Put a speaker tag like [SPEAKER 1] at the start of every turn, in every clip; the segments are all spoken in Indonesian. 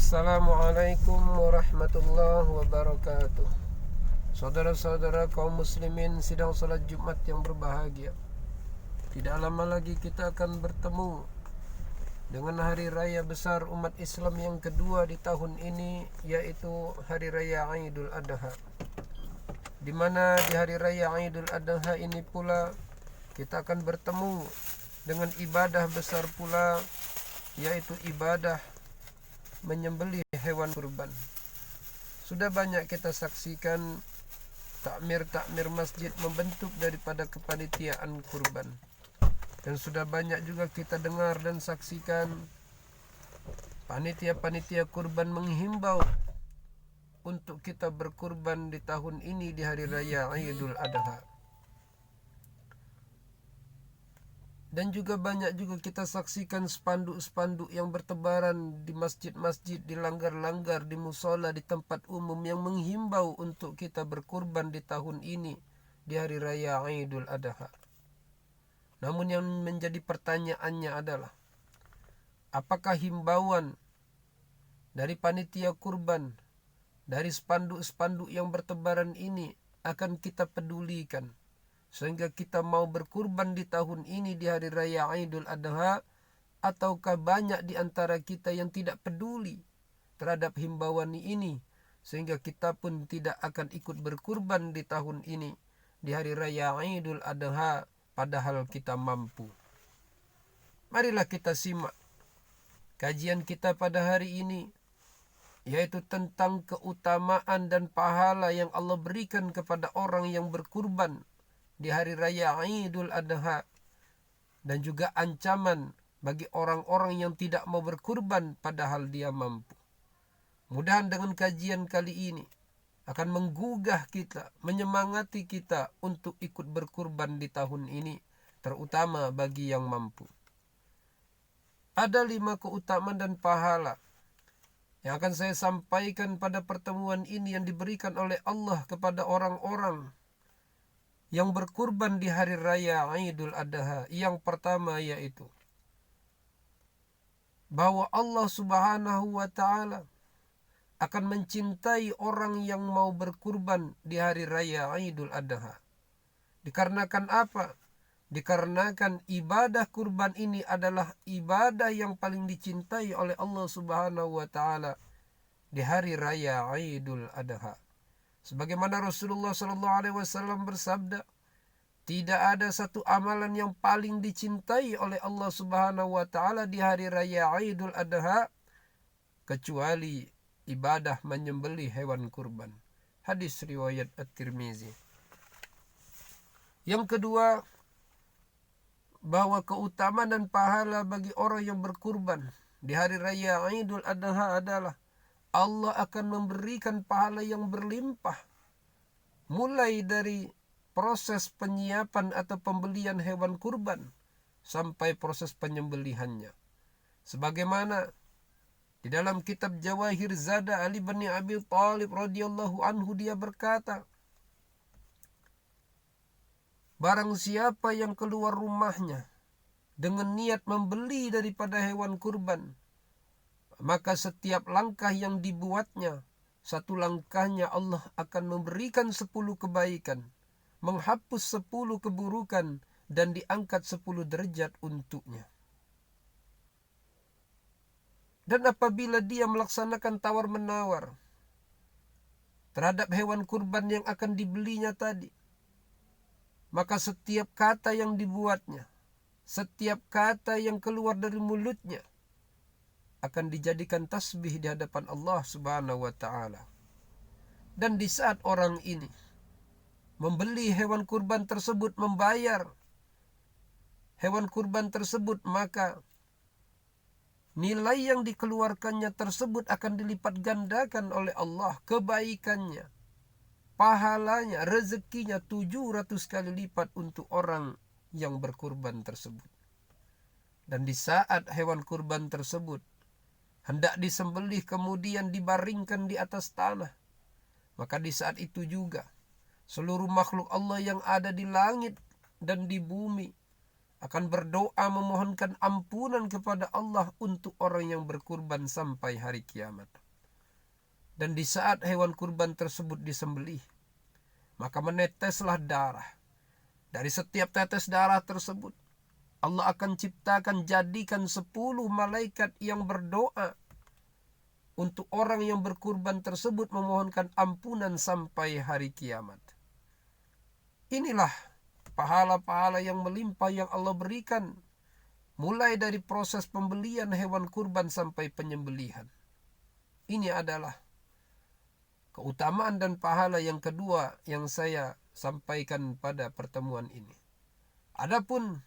[SPEAKER 1] Assalamualaikum warahmatullahi wabarakatuh. Saudara-saudara kaum muslimin sidang salat Jumat yang berbahagia, tidak lama lagi kita akan bertemu dengan hari raya besar umat Islam yang kedua di tahun ini, yaitu hari raya Idul Adha. Di mana di hari raya Idul Adha ini pula kita akan bertemu dengan ibadah besar pula, yaitu ibadah menyembelih hewan kurban. Sudah banyak kita saksikan takmir-takmir masjid membentuk daripada kepanitiaan kurban, dan sudah banyak juga kita dengar dan saksikan panitia-panitia kurban menghimbau untuk kita berkurban di tahun ini di hari raya Idul Adha. Dan juga banyak juga kita saksikan spanduk-spanduk yang bertebaran di masjid-masjid, di langgar-langgar, di musola, di tempat umum yang menghimbau untuk kita berkurban di tahun ini di hari raya Idul Adha. Namun yang menjadi pertanyaannya adalah, apakah himbauan dari panitia kurban, dari spanduk-spanduk yang bertebaran ini akan kita pedulikan sehingga kita mau berkurban di tahun ini di hari raya Idul Adha, ataukah banyak di antara kita yang tidak peduli terhadap himbauan ini sehingga kita pun tidak akan ikut berkurban di tahun ini di hari raya Idul Adha padahal kita mampu. Marilah kita simak kajian kita pada hari ini, yaitu tentang keutamaan dan pahala yang Allah berikan kepada orang yang berkurban di hari raya Idul Adha, dan juga ancaman bagi orang-orang yang tidak mau berkurban padahal dia mampu. Mudah-mudahan dengan kajian kali ini akan menggugah kita, menyemangati kita untuk ikut berkurban di tahun ini, terutama bagi yang mampu. Ada 5 keutamaan dan pahala yang akan saya sampaikan pada pertemuan ini yang diberikan oleh Allah kepada orang-orang yang berkurban di hari raya Idul Adha. Yang pertama yaitu bahwa Allah Subhanahu wa ta'ala akan mencintai orang yang mau berkurban di hari raya Idul Adha. Dikarenakan apa? Dikarenakan ibadah kurban ini adalah ibadah yang paling dicintai oleh Allah Subhanahu wa ta'ala di hari raya Idul Adha. Sebagaimana Rasulullah SAW bersabda, tidak ada satu amalan yang paling dicintai oleh Allah Subhanahu wa ta'ala di hari raya Idul Adha kecuali ibadah menyembelih hewan kurban. Hadis riwayat At-Tirmizi. Yang kedua, bahwa keutamaan dan pahala bagi orang yang berkurban di hari raya Idul Adha adalah Allah akan memberikan pahala yang berlimpah, mulai dari proses penyiapan atau pembelian hewan kurban sampai proses penyembelihannya. Sebagaimana di dalam kitab Jawahir Zada Ali bin Abi Thalib radhiyallahu anhu, dia berkata, barang siapa yang keluar rumahnya dengan niat membeli daripada hewan kurban, maka setiap langkah yang dibuatnya, satu langkahnya Allah akan memberikan 10 kebaikan, menghapus 10 keburukan, dan diangkat 10 derajat untuknya. Dan apabila dia melaksanakan tawar-menawar terhadap hewan kurban yang akan dibelinya tadi, maka setiap kata yang dibuatnya, setiap kata yang keluar dari mulutnya akan dijadikan tasbih di hadapan Allah Subhanahu wa ta'ala. Dan di saat orang ini membeli hewan kurban tersebut, membayar hewan kurban tersebut, maka nilai yang dikeluarkannya tersebut akan dilipat gandakan oleh Allah, kebaikannya, pahalanya, rezekinya 700 kali lipat untuk orang yang berkurban tersebut. Dan di saat hewan kurban tersebut hendak disembelih kemudian dibaringkan di atas tanah, maka di saat itu juga seluruh makhluk Allah yang ada di langit dan di bumi akan berdoa memohonkan ampunan kepada Allah untuk orang yang berkurban sampai hari kiamat. Dan di saat hewan kurban tersebut disembelih, maka meneteslah darah. Dari setiap tetes darah tersebut, Allah akan ciptakan, jadikan 10 malaikat yang berdoa untuk orang yang berkurban tersebut memohonkan ampunan sampai hari kiamat. Inilah pahala-pahala yang melimpah yang Allah berikan, mulai dari proses pembelian hewan kurban sampai penyembelihan. Ini adalah keutamaan dan pahala yang kedua yang saya sampaikan pada pertemuan ini. Adapun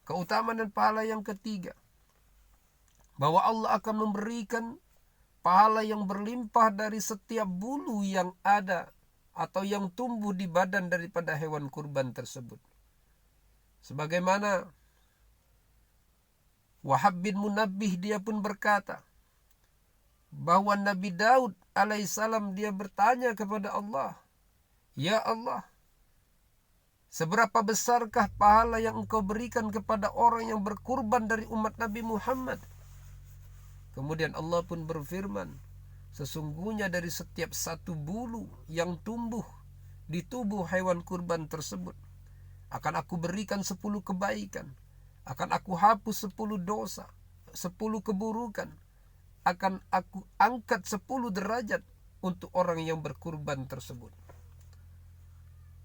[SPEAKER 1] keutamaan dan pahala yang ketiga, bahwa Allah akan memberikan pahala yang berlimpah dari setiap bulu yang ada atau yang tumbuh di badan daripada hewan kurban tersebut. Sebagaimana Wahab bin Munabbih, dia pun berkata bahwa Nabi Daud alaihissalam dia bertanya kepada Allah, "Ya Allah, seberapa besarkah pahala yang Engkau berikan kepada orang yang berkurban dari umat Nabi Muhammad?" Kemudian Allah pun berfirman, sesungguhnya dari setiap satu bulu yang tumbuh di tubuh hewan kurban tersebut, akan aku berikan 10 kebaikan, akan aku hapus 10 dosa, 10 keburukan, akan aku angkat 10 derajat untuk orang yang berkurban tersebut.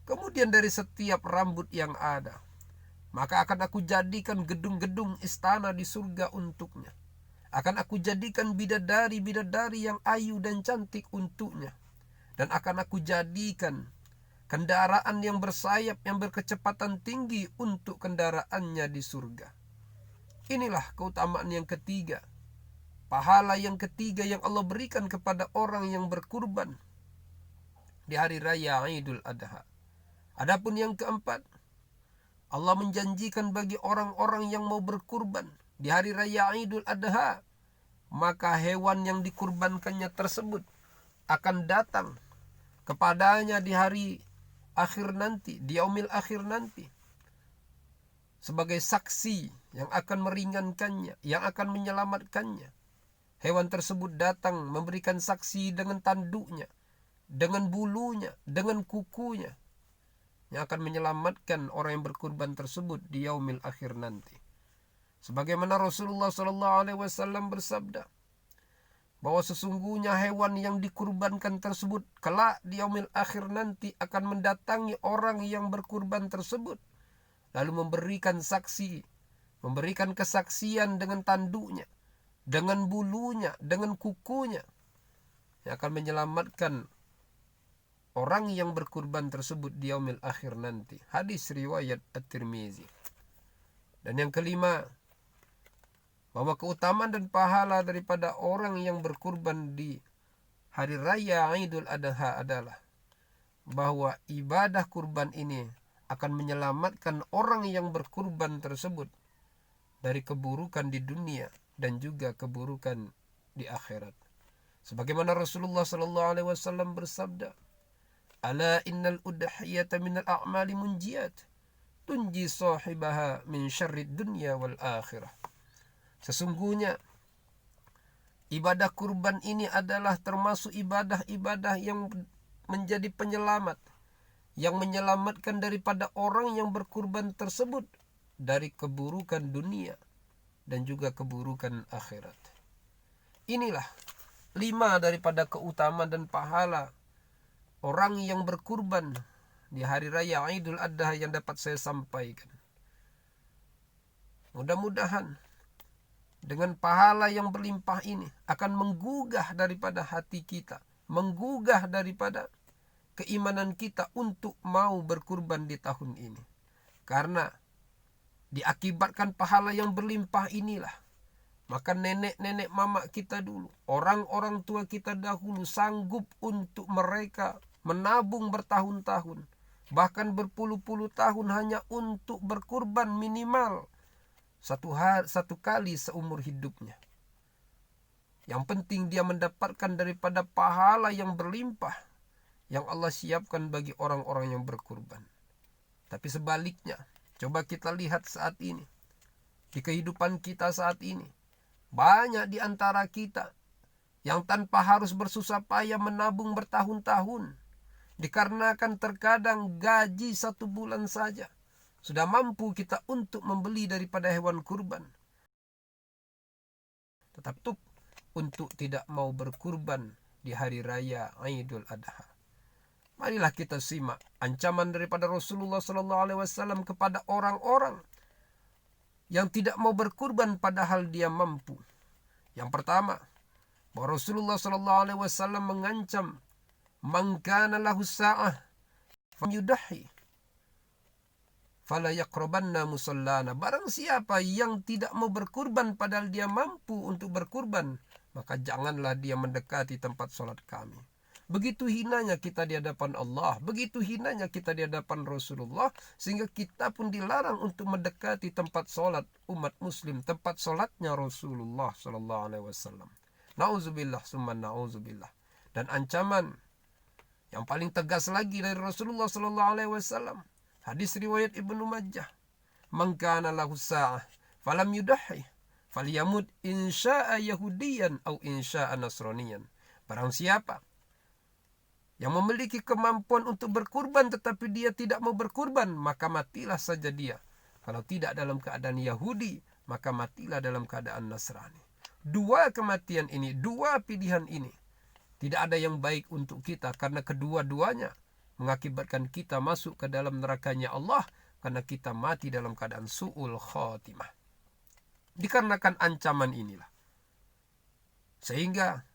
[SPEAKER 1] Kemudian dari setiap rambut yang ada, maka akan aku jadikan gedung-gedung istana di surga untuknya. Akan aku jadikan bidadari-bidadari yang ayu dan cantik untuknya. Dan akan aku jadikan kendaraan yang bersayap yang berkecepatan tinggi untuk kendaraannya di surga. Inilah keutamaan yang ketiga, pahala yang ketiga yang Allah berikan kepada orang yang berkurban di hari raya Idul Adha. Adapun yang keempat, Allah menjanjikan bagi orang-orang yang mau berkurban di hari raya Idul Adha, maka hewan yang dikurbankannya tersebut akan datang kepadanya di hari akhir nanti, di yaumil akhir nanti, sebagai saksi yang akan meringankannya, yang akan menyelamatkannya. Hewan tersebut datang memberikan saksi dengan tanduknya, dengan bulunya, dengan kukunya, yang akan menyelamatkan orang yang berkurban tersebut di yaumil akhir nanti. Sebagaimana Rasulullah SAW bersabda bahwa sesungguhnya hewan yang dikurbankan tersebut kelak di yaumil akhir nanti akan mendatangi orang yang berkurban tersebut, lalu memberikan saksi, memberikan kesaksian dengan tanduknya, dengan bulunya, dengan kukunya, yang akan menyelamatkan orang yang berkurban tersebut di yaumil akhir nanti. Hadis riwayat At-Tirmizi. Dan yang kelima, bahwa keutamaan dan pahala daripada orang yang berkurban di hari raya Idul Adha adalah bahwa ibadah kurban ini akan menyelamatkan orang yang berkurban tersebut dari keburukan di dunia dan juga keburukan di akhirat. Sebagaimana Rasulullah SAW bersabda, "Ala innal udhiyata minal a'mali munjiyat, tunji sahibaha min syarrid dunya wal akhirah." Sesungguhnya ibadah kurban ini adalah termasuk ibadah-ibadah yang menjadi penyelamat, yang menyelamatkan daripada orang yang berkurban tersebut dari keburukan dunia dan juga keburukan akhirat. Inilah 5 daripada keutamaan dan pahala orang yang berkurban di hari raya Idul Adha yang dapat saya sampaikan. Mudah-mudahan dengan pahala yang berlimpah ini akan menggugah daripada hati kita, menggugah daripada keimanan kita untuk mau berkurban di tahun ini. Karena diakibatkan pahala yang berlimpah inilah, maka nenek-nenek mamak kita dulu, orang-orang tua kita dahulu sanggup untuk mereka menabung bertahun-tahun, bahkan berpuluh-puluh tahun hanya untuk berkurban minimal satu kali seumur hidupnya. Yang penting dia mendapatkan daripada pahala yang berlimpah yang Allah siapkan bagi orang-orang yang berkurban. Tapi sebaliknya, Coba kita lihat saat ini, di kehidupan kita saat ini, banyak di antara kita yang tanpa harus bersusah payah menabung bertahun-tahun, dikarenakan terkadang gaji 1 bulan saja sudah mampu kita untuk membeli daripada hewan kurban. Tetapi untuk tidak mau berkurban di hari raya Idul Adha. Marilah kita simak ancaman daripada Rasulullah SAW kepada orang-orang yang tidak mau berkurban padahal dia mampu. Yang pertama, bahwa Rasulullah SAW mengancam, "Man kana lahu sa'ah falyudahi fala yaqrabanna musallana." Barang siapa yang tidak mau berkurban padahal dia mampu untuk berkurban, maka janganlah dia mendekati tempat sholat kami. Begitu hinanya kita di hadapan Allah, begitu hinanya kita di hadapan Rasulullah, sehingga kita pun dilarang untuk mendekati tempat sholat umat muslim, tempat sholatnya Rasulullah SAW. Nauzubillah summa nauzubillah. Dan ancaman yang paling tegas lagi dari Rasulullah SAW, hadis riwayat Ibnu Majah, "Man kana lahu sa'ah falam yudahi falyamut insya'a yahudiyan au insya'a nasraniyan." Barang siapa yang memiliki kemampuan untuk berkurban tetapi dia tidak mau berkurban, maka matilah saja dia. Kalau tidak dalam keadaan Yahudi, maka matilah dalam keadaan Nasrani. Dua kematian ini, dua pilihan ini, tidak ada yang baik untuk kita, karena kedua-duanya mengakibatkan kita masuk ke dalam nerakanya Allah, karena kita mati dalam keadaan su'ul khotimah. Dikarenakan ancaman inilah, sehingga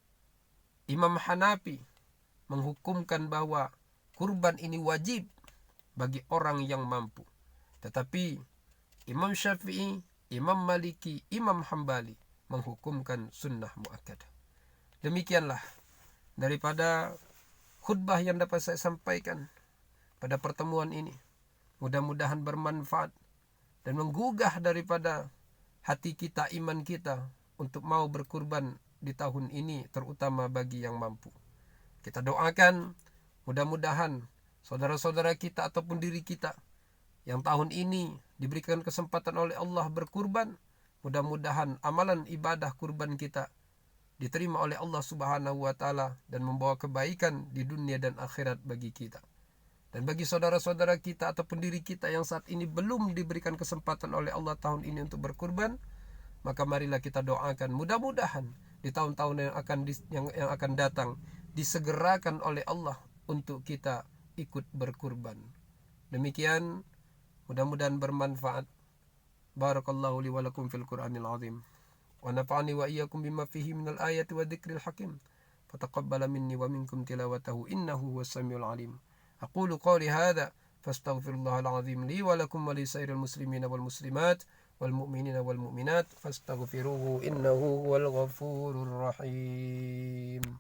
[SPEAKER 1] Imam Hanafi menghukumkan bahwa kurban ini wajib bagi orang yang mampu. Tetapi Imam Syafi'i, Imam Maliki, Imam Hambali menghukumkan sunnah muakkadah. Demikianlah daripada khutbah yang dapat saya sampaikan pada pertemuan ini. Mudah-mudahan bermanfaat dan menggugah daripada hati kita, iman kita untuk mau berkurban di tahun ini, terutama bagi yang mampu. Kita doakan mudah-mudahan saudara-saudara kita ataupun diri kita yang tahun ini diberikan kesempatan oleh Allah berkurban, mudah-mudahan amalan ibadah kurban kita diterima oleh Allah Subhanahu wa taala dan membawa kebaikan di dunia dan akhirat bagi kita. Dan bagi saudara-saudara kita ataupun diri kita yang saat ini belum diberikan kesempatan oleh Allah tahun ini untuk berkurban, maka marilah kita doakan mudah-mudahan di tahun-tahun yang akan datang disegerakan oleh Allah untuk kita ikut berkurban. Demikian, mudah-mudahan bermanfaat. Barakallahu li wa lakum fil Qur'anil azim. Wa nafa'ani wa iyyakum bima fihi minal ayati wa dzikril hakim. Fataqabbala minni wa minkum tilawatahu innahu huwas samiul alim. Aqulu qawli hadza fastaghfirullahal azim li wa lakum wa li sairil muslimina wal muslimat wal mu'minina wal mu'minat fastaghfiruhu innahu huwal ghafurur rahim.